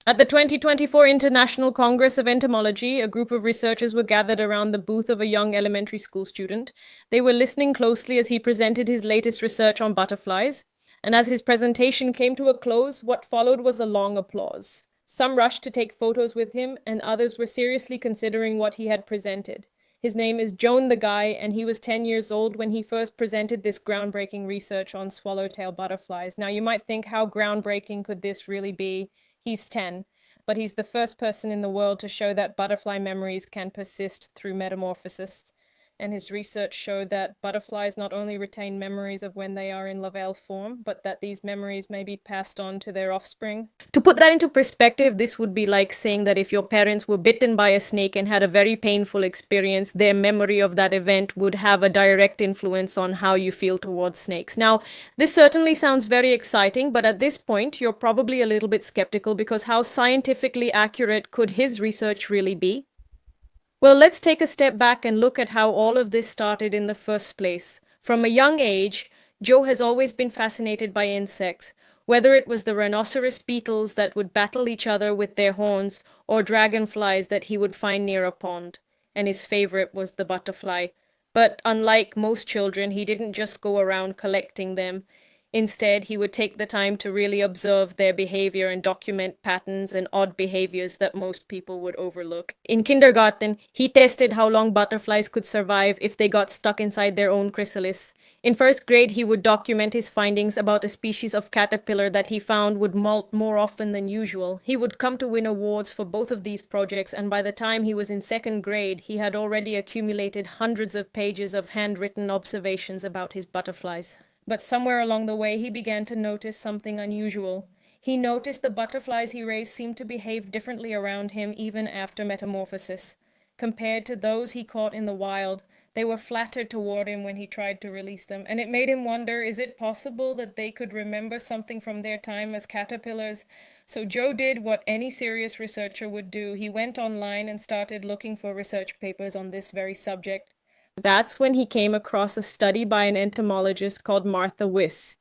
At the 2024 International Congress of Entomology, a group of researchers were gathered around the booth of a young elementary school student. They were listening closely as he presented his latest research on butterflies, and as his presentation came to a close, what followed was a long applause. Some rushed to take photos with him, and others were seriously considering what he had presented. His name is Joan the Guy, and he was 10 years old when he first presented this groundbreaking research on swallowtail butterflies. Now, you might think, how groundbreaking could this really be? He's 10, but he's the first person in the world to show that butterfly memories can persist through metamorphosis. And his research showed that butterflies not only retain memories of when they are in larval form, but that these memories may be passed on to their offspring. To put that into perspective, this would be like saying that if your parents were bitten by a snake and had a very painful experience, their memory of that event would have a direct influence on how you feel towards snakes. Now, this certainly sounds very exciting, but at this point, you're probably a little bit skeptical because how scientifically accurate could his research really be? Well, let's take a step back and look at how all of this started in the first place. From a young age, Joe has always been fascinated by insects, whether it was the rhinoceros beetles that would battle each other with their horns or dragonflies that he would find near a pond. And his favorite was the butterfly. But unlike most children, he didn't just go around collecting them. Instead, he would take the time to really observe their behavior and document patterns and odd behaviors that most people would overlook. In kindergarten, he tested how long butterflies could survive if they got stuck inside their own chrysalis. In first grade, he would document his findings about a species of caterpillar that he found would molt more often than usual. He would come to win awards for both of these projects, and by the time he was in second grade, he had already accumulated hundreds of pages of handwritten observations about his butterflies. But somewhere along the way, he began to notice something unusual. He noticed the butterflies he raised seemed to behave differently around him even after metamorphosis. Compared to those he caught in the wild, they were flattered toward him when he tried to release them, and it made him wonder, is it possible that they could remember something from their time as caterpillars? So Joe did what any serious researcher would do. He went online and started looking for research papers on this very subject. That's when he came across a study by an entomologist called Martha Wyss.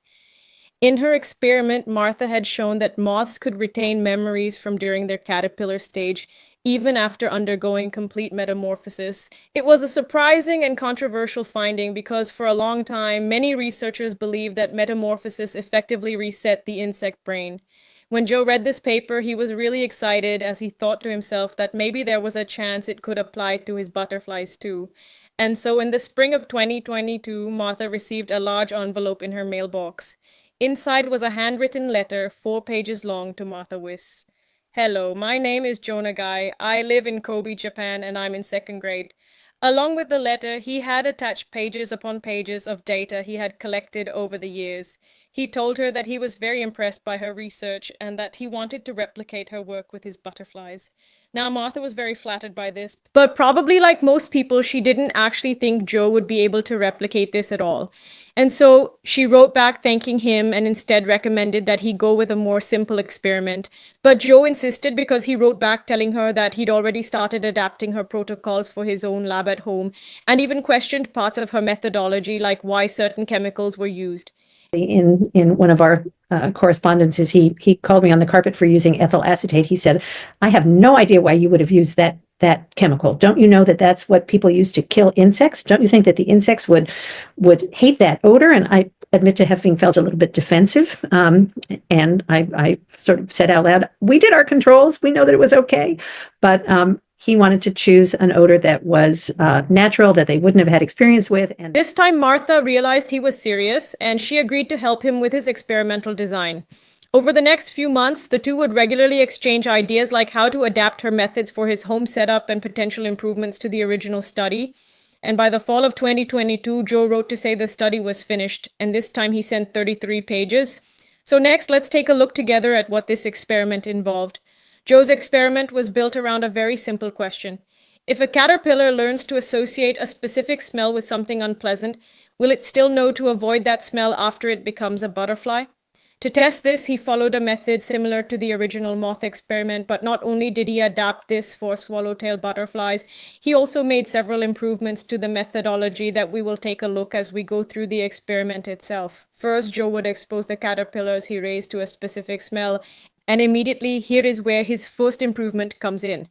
In her experiment, Martha had shown that moths could retain memories from during their caterpillar stage, even after undergoing complete metamorphosis. It was a surprising and controversial finding because for a long time, many researchers believed that metamorphosis effectively reset the insect brain. When Joe read this paper, he was really excited as he thought to himself that maybe there was a chance it could apply to his butterflies too. And so in the spring of 2022, Martha received a large envelope in her mailbox. Inside was a handwritten letter, 4 pages long, to Martha Wyss. Hello, my name is Jonah Guy. I live in Kobe, Japan, and I'm in second grade. Along with the letter, he had attached pages upon pages of data he had collected over the years. He told her that he was very impressed by her research and that he wanted to replicate her work with his butterflies. Now, Martha was very flattered by this, but probably like most people, she didn't actually think Joe would be able to replicate this at all. And so she wrote back thanking him and instead recommended that he go with a more simple experiment. But Joe insisted because he wrote back telling her that he'd already started adapting her protocols for his own lab at home and even questioned parts of her methodology, like why certain chemicals were used. In one of our correspondences, he called me on the carpet for using ethyl acetate. He said, "I have no idea why you would have used that chemical. Don't you know that that's what people use to kill insects? Don't you think that the insects would hate that odor?" And I admit to having felt a little bit defensive. And I sort of said out loud, "We did our controls. We know that it was okay." But he wanted to choose an odor that was natural, that they wouldn't have had experience with. And this time Martha realized he was serious, and she agreed to help him with his experimental design. Over the next few months, the two would regularly exchange ideas like how to adapt her methods for his home setup and potential improvements to the original study. And by the fall of 2022, Joe wrote to say the study was finished, and this time he sent 33 pages. So next, let's take a look together at what this experiment involved. Joe's experiment was built around a very simple question. If a caterpillar learns to associate a specific smell with something unpleasant, will it still know to avoid that smell after it becomes a butterfly? To test this, he followed a method similar to the original moth experiment, but not only did he adapt this for swallowtail butterflies, he also made several improvements to the methodology that we will take a look as we go through the experiment itself. First, Joe would expose the caterpillars he raised to a specific smell, And immediately, here is where his first improvement comes in.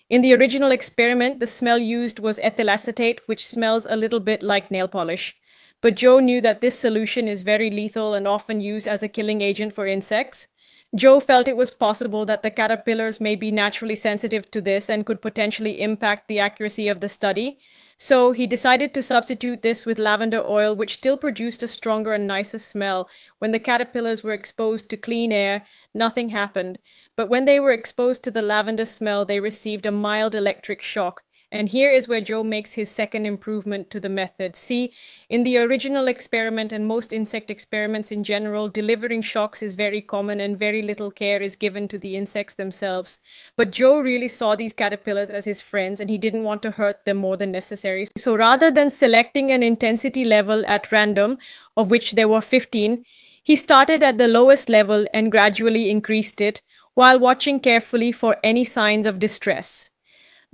In the original experiment, the smell used was ethyl acetate, which smells a little bit like nail polish. But Joe knew that this solution is very lethal and often used as a killing agent for insects. Joe felt it was possible that the caterpillars may be naturally sensitive to this and could potentially impact the accuracy of the study. So he decided to substitute this with lavender oil, which still produced a stronger and nicer smell. When the caterpillars were exposed to clean air, nothing happened. But when they were exposed to the lavender smell, they received a mild electric shock. And here is where Joe makes his second improvement to the method. See, in the original experiment and most insect experiments in general, delivering shocks is very common and very little care is given to the insects themselves. But Joe really saw these caterpillars as his friends and he didn't want to hurt them more than necessary. So rather than selecting an intensity level at random, of which there were 15, he started at the lowest level and gradually increased it, while watching carefully for any signs of distress.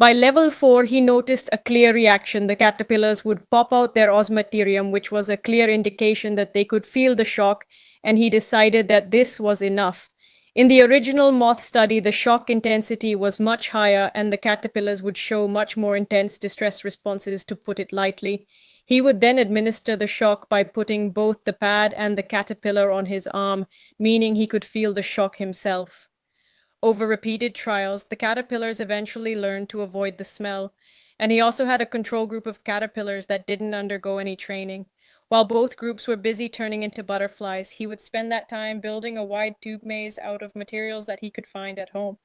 By level 4, he noticed a clear reaction. The caterpillars would pop out their osmeterium, which was a clear indication that they could feel the shock, and he decided that this was enough. In the original moth study, the shock intensity was much higher, and the caterpillars would show much more intense distress responses, to put it lightly. He would then administer the shock by putting both the pad and the caterpillar on his arm, meaning he could feel the shock himself. Over repeated trials, the caterpillars eventually learned to avoid the smell, and he also had a control group of caterpillars that didn't undergo any training. While both groups were busy turning into butterflies, he would spend that time building a wide tube maze out of materials that he could find at home.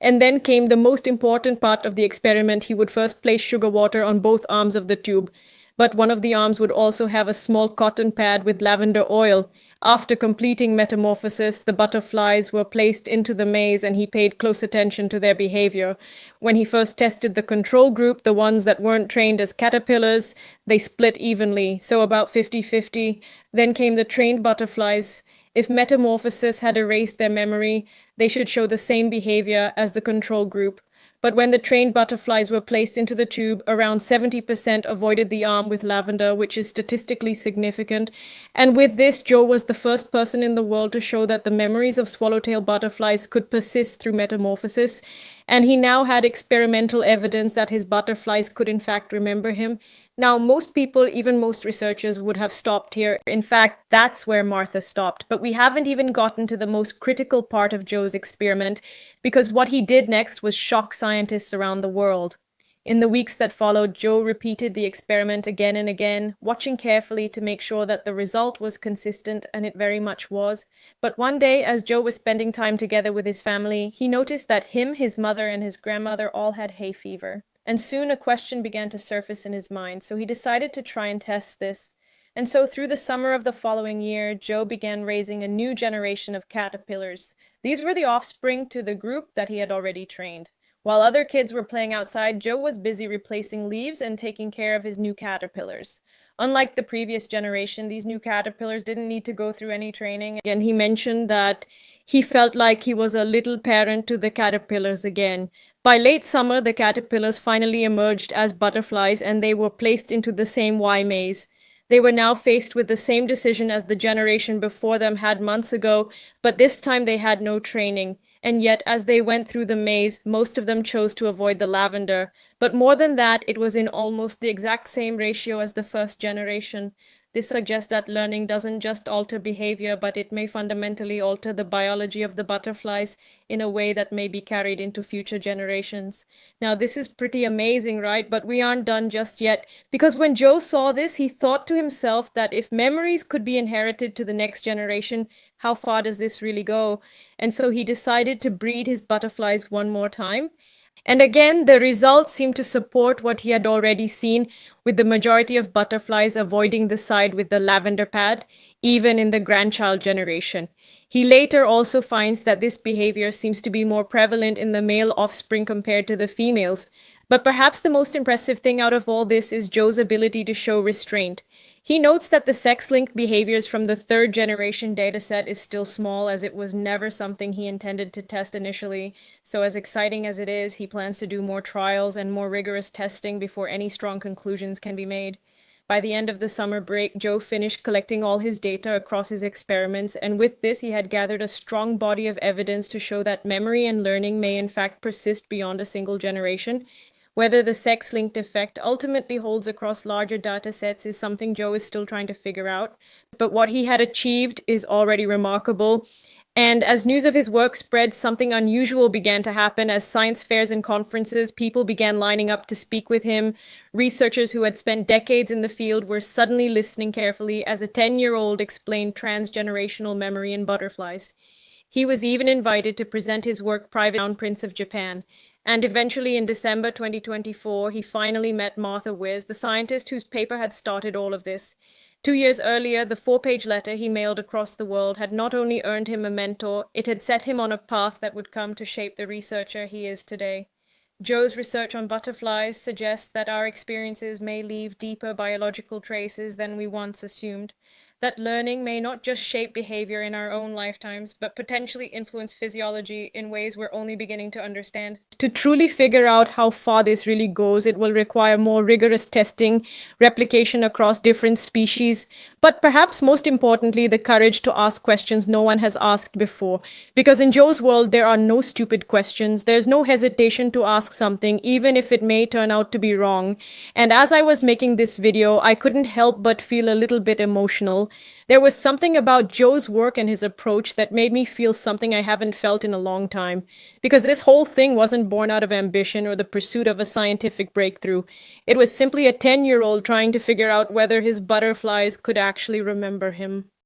And then came the most important part of the experiment. He would first place sugar water on both arms of the tube, but one of the arms would also have a small cotton pad with lavender oil. After completing metamorphosis, the butterflies were placed into the maze and he paid close attention to their behavior. When he first tested the control group, the ones that weren't trained as caterpillars, they split evenly, so about 50-50. Then came the trained butterflies. If metamorphosis had erased their memory, they should show the same behavior as the control group. But when the trained butterflies were placed into the tube, around 70% avoided the arm with lavender, which is statistically significant. And with this, Joe was the first person in the world to show that the memories of swallowtail butterflies could persist through metamorphosis. And he now had experimental evidence that his butterflies could in fact remember him. Now, most people, even most researchers, would have stopped here. In fact, that's where Martha stopped. But we haven't even gotten to the most critical part of Joe's experiment, because what he did next was shock scientists around the world. In the weeks that followed, Joe repeated the experiment again and again, watching carefully to make sure that the result was consistent, and it very much was. But one day, as Joe was spending time together with his family, he noticed that him, his mother, and his grandmother all had hay fever. And soon a question began to surface in his mind, so he decided to try and test this. And so through the summer of the following year, Joe began raising a new generation of caterpillars. These were the offspring to the group that he had already trained. While other kids were playing outside, Joe was busy replacing leaves and taking care of his new caterpillars. Unlike the previous generation, these new caterpillars didn't need to go through any training. And he mentioned that he felt like he was a little parent to the caterpillars again. By late summer, the caterpillars finally emerged as butterflies and they were placed into the same Y maze. They were now faced with the same decision as the generation before them had months ago, but this time they had no training. And yet, as they went through the maze, most of them chose to avoid the lavender. But more than that, it was in almost the exact same ratio as the first generation. This suggests that learning doesn't just alter behavior, but it may fundamentally alter the biology of the butterflies in a way that may be carried into future generations. Now, this is pretty amazing, right? But we aren't done just yet. Because when Joe saw this, he thought to himself that if memories could be inherited to the next generation, how far does this really go? And so he decided to breed his butterflies one more time. And again, the results seem to support what he had already seen, with the majority of butterflies avoiding the side with the lavender pad, even in the grandchild generation. He later also finds that this behavior seems to be more prevalent in the male offspring compared to the females. But perhaps the most impressive thing out of all this is Joe's ability to show restraint. He notes that the sex-linked behaviors from the third generation dataset is still small, as it was never something he intended to test initially. So as exciting as it is, he plans to do more trials and more rigorous testing before any strong conclusions can be made. By the end of the summer break, Joe finished collecting all his data across his experiments, and with this, he had gathered a strong body of evidence to show that memory and learning may in fact persist beyond a single generation. Whether the sex-linked effect ultimately holds across larger data sets is something Joe is still trying to figure out, but what he had achieved is already remarkable. And as news of his work spread, something unusual began to happen. As science fairs and conferences, people began lining up to speak with him. Researchers who had spent decades in the field were suddenly listening carefully as a 10-year-old explained transgenerational memory in butterflies. He was even invited to present his work privately to the Crown Prince of Japan. And eventually, in December 2024, he finally met Martha Wiz, the scientist whose paper had started all of this. 2 years earlier, the 4-page letter he mailed across the world had not only earned him a mentor, it had set him on a path that would come to shape the researcher he is today. Joe's research on butterflies suggests that our experiences may leave deeper biological traces than we once assumed, that learning may not just shape behavior in our own lifetimes, but potentially influence physiology in ways we're only beginning to understand. To truly figure out how far this really goes, it will require more rigorous testing, replication across different species, but perhaps most importantly, the courage to ask questions no one has asked before. Because in Joe's world, there are no stupid questions. There's no hesitation to ask something, even if it may turn out to be wrong. And as I was making this video, I couldn't help but feel a little bit emotional. There was something about Joe's work and his approach that made me feel something I haven't felt in a long time. Because this whole thing wasn't born out of ambition or the pursuit of a scientific breakthrough. It was simply a 10-year-old trying to figure out whether his butterflies could actually remember him.